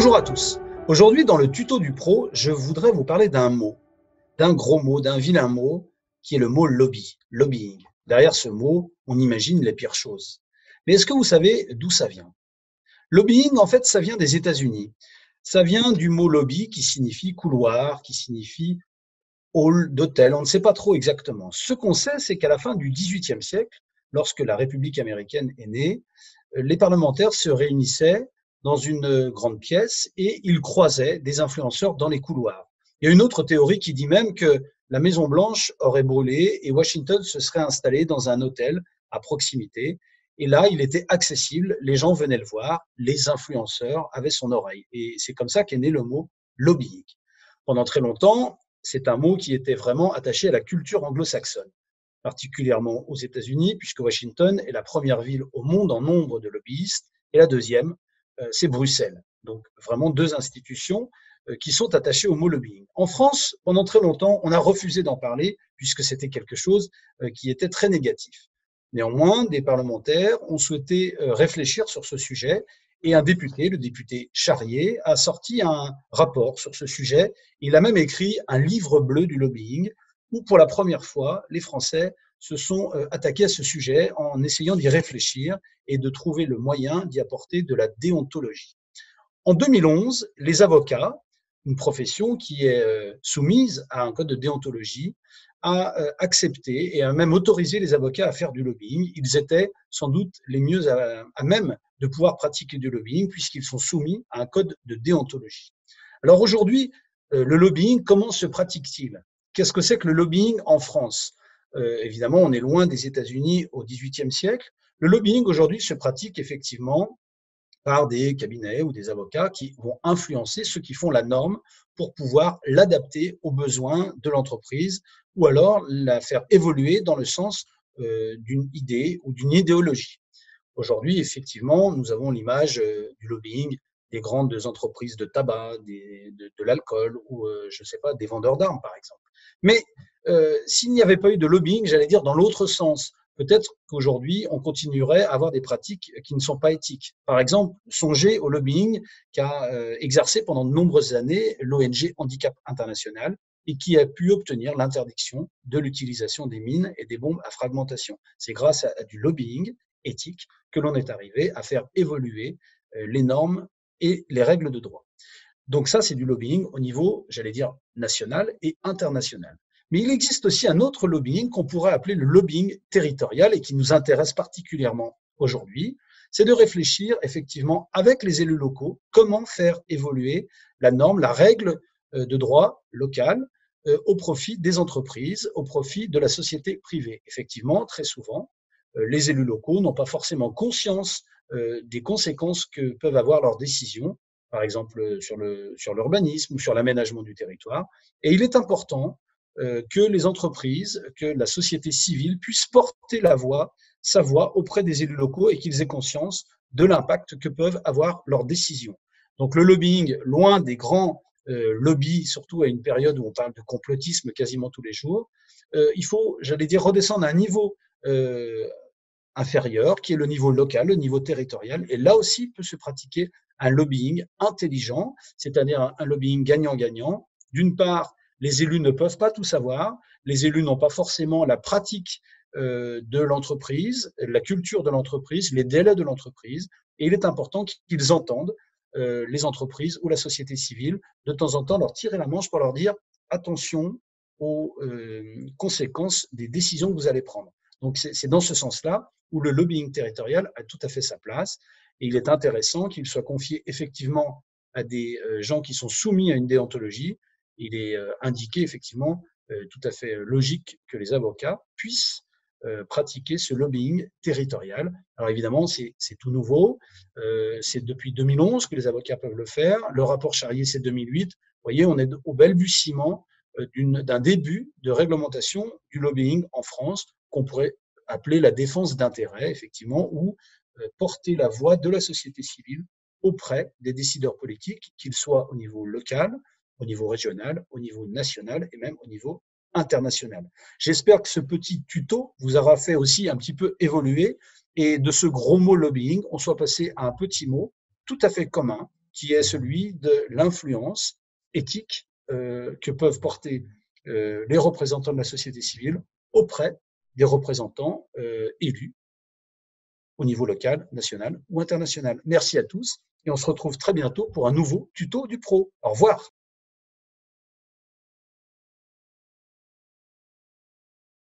Bonjour à tous. Aujourd'hui, dans le tuto du pro, je voudrais vous parler d'un mot, d'un gros mot, d'un vilain mot, qui est le mot lobby, lobbying. Derrière ce mot, on imagine les pires choses. Mais est-ce que vous savez d'où ça vient? Lobbying, en fait, ça vient des États-Unis. Ça vient du mot lobby qui signifie couloir, qui signifie hall d'hôtel, on ne sait pas trop exactement. Ce qu'on sait, c'est qu'à la fin du XVIIIe siècle, lorsque la République américaine est née, les parlementaires se réunissaient dans une grande pièce et ils croisaient des influenceurs dans les couloirs. Il y a une autre théorie qui dit même que la Maison-Blanche aurait brûlé et Washington se serait installé dans un hôtel à proximité. Et là, il était accessible, les gens venaient le voir, les influenceurs avaient son oreille. Et c'est comme ça qu'est né le mot lobbying. Pendant très longtemps, c'est un mot qui était vraiment attaché à la culture anglo-saxonne, particulièrement aux États-Unis, puisque Washington est la première ville au monde en nombre de lobbyistes, et la deuxième, c'est Bruxelles. Donc vraiment deux institutions qui sont attachées au mot lobbying. En France, pendant très longtemps, on a refusé d'en parler, puisque c'était quelque chose qui était très négatif. Néanmoins, des parlementaires ont souhaité réfléchir sur ce sujet et un député, le député Charrier, a sorti un rapport sur ce sujet. Il a même écrit un livre bleu du lobbying où, pour la première fois, les Français se sont attaqués à ce sujet en essayant d'y réfléchir et de trouver le moyen d'y apporter de la déontologie. En 2011, les avocats, une profession qui est soumise à un code de déontologie, a accepté et a même autorisé les avocats à faire du lobbying. Ils étaient sans doute les mieux à même de pouvoir pratiquer du lobbying puisqu'ils sont soumis à un code de déontologie. Alors aujourd'hui, le lobbying, comment se pratique-t-il? Qu'est-ce que c'est que le lobbying en France? Évidemment, on est loin des États-Unis au XVIIIe siècle. Le lobbying aujourd'hui se pratique effectivement par des cabinets ou des avocats qui vont influencer ceux qui font la norme pour pouvoir l'adapter aux besoins de l'entreprise ou alors la faire évoluer dans le sens d'une idée ou d'une idéologie. Aujourd'hui, effectivement, nous avons l'image du lobbying des grandes entreprises de tabac, de l'alcool ou, je ne sais pas, des vendeurs d'armes, par exemple. Mais s'il n'y avait pas eu de lobbying, j'allais dire dans l'autre sens, peut-être qu'aujourd'hui, on continuerait à avoir des pratiques qui ne sont pas éthiques. Par exemple, songez au lobbying qu'a exercé pendant de nombreuses années l'ONG Handicap International et qui a pu obtenir l'interdiction de l'utilisation des mines et des bombes à fragmentation. C'est grâce à du lobbying éthique que l'on est arrivé à faire évoluer les normes et les règles de droit. Donc ça, c'est du lobbying au niveau, j'allais dire, national et international. Mais il existe aussi un autre lobbying qu'on pourrait appeler le lobbying territorial et qui nous intéresse particulièrement aujourd'hui. C'est de réfléchir effectivement avec les élus locaux comment faire évoluer la norme, la règle de droit local au profit des entreprises, au profit de la société privée. Effectivement, très souvent, les élus locaux n'ont pas forcément conscience des conséquences que peuvent avoir leurs décisions, par exemple sur l'urbanisme ou sur l'aménagement du territoire. Et il est important que les entreprises, que la société civile puissent porter sa voix auprès des élus locaux et qu'ils aient conscience de l'impact que peuvent avoir leurs décisions. Donc le lobbying, loin des grands lobbies, surtout à une période où on parle de complotisme quasiment tous les jours, il faut, j'allais dire, redescendre à un niveau inférieur, qui est le niveau local, le niveau territorial. Et là aussi peut se pratiquer un lobbying intelligent, c'est-à-dire un lobbying gagnant-gagnant. D'une part, les élus ne peuvent pas tout savoir, les élus n'ont pas forcément la pratique de l'entreprise, la culture de l'entreprise, les délais de l'entreprise, et il est important qu'ils entendent les entreprises ou la société civile de temps en temps leur tirer la manche pour leur dire attention aux conséquences des décisions que vous allez prendre. Donc c'est dans ce sens-là où le lobbying territorial a tout à fait sa place et il est intéressant qu'il soit confié effectivement à des gens qui sont soumis à une déontologie. Il est indiqué effectivement tout à fait logique que les avocats puissent pratiquer ce lobbying territorial. Alors évidemment, c'est tout nouveau. C'est depuis 2011 que les avocats peuvent le faire. Le rapport Charrier, c'est 2008. Vous voyez, on est au balbutiement d'un début de réglementation du lobbying en France qu'on pourrait appeler la défense d'intérêts, effectivement, ou porter la voix de la société civile auprès des décideurs politiques, qu'ils soient au niveau local, au niveau régional, au niveau national et même au niveau international. J'espère que ce petit tuto vous aura fait aussi un petit peu évoluer et de ce gros mot lobbying, on soit passé à un petit mot tout à fait commun qui est celui de l'influence éthique que peuvent porter les représentants de la société civile auprès des représentants élus au niveau local, national ou international. Merci à tous et on se retrouve très bientôt pour un nouveau tuto du pro. Au revoir.